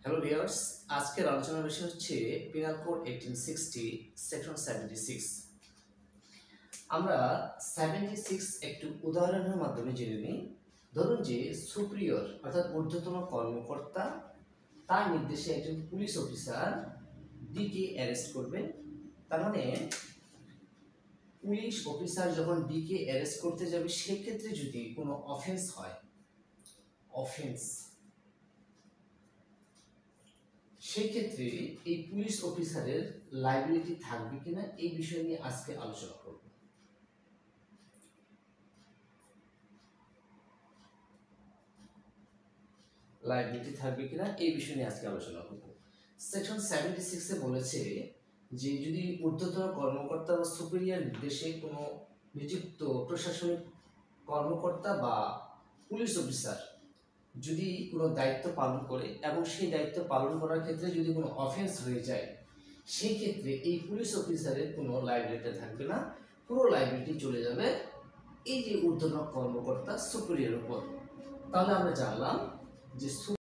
Hello viewers, আজকের আলোচনার বিষয় হচ্ছে পিনাল কোড 1860 সেকশন 76। আমরা 76 একটু উদাহরণের মাধ্যমে জেনে নিই। ধরুন যে সুপ্রিয়র অর্থাৎ ঊর্ধ্বতন কর্মকর্তা তার নির্দেশে একজন পুলিশ অফিসার ডিকে অ্যারেস্ট করবেন। তার মানে পুলিশ অফিসার যখন ডিকে অ্যারেস্ট করতে যাবে সেক্ষেত্রে যদি কোনো অফেন্স হয়, সেক্ষেত্রে এই পুলিশ অফিসারের লাইবিলিটি থাকবে কিনা এই বিষয় নিয়ে আজকে আলোচনা করব। লাইবিলিটি থাকবে কিনা এই বিষয় নিয়ে আজকে আলোচনা করব। সেকশন 76 এ বলেছে যে যদি ঊর্ধ্বতন কর্মকর্তা বা সুপিরিয়র নির্দেশে কোনো নিযুক্ত প্রশাসনিক কর্মকর্তা বা পুলিশ অফিসার যদি কোনো দায়িত্ব পালন করে এবং সেই দায়িত্ব পালন করার ক্ষেত্রে যদি কোনো অফেন্স হয়ে যায় সেই ক্ষেত্রে এই পুলিশ অফিসারের কোনো লাইবিলিটি থাকবে না, পুরো লাইবিলিটি চলে যাবে এই যে ঊর্ধ্বতন কর্মকর্তা সুপিরিয়র উপর। তাহলে আমরা জানলাম যে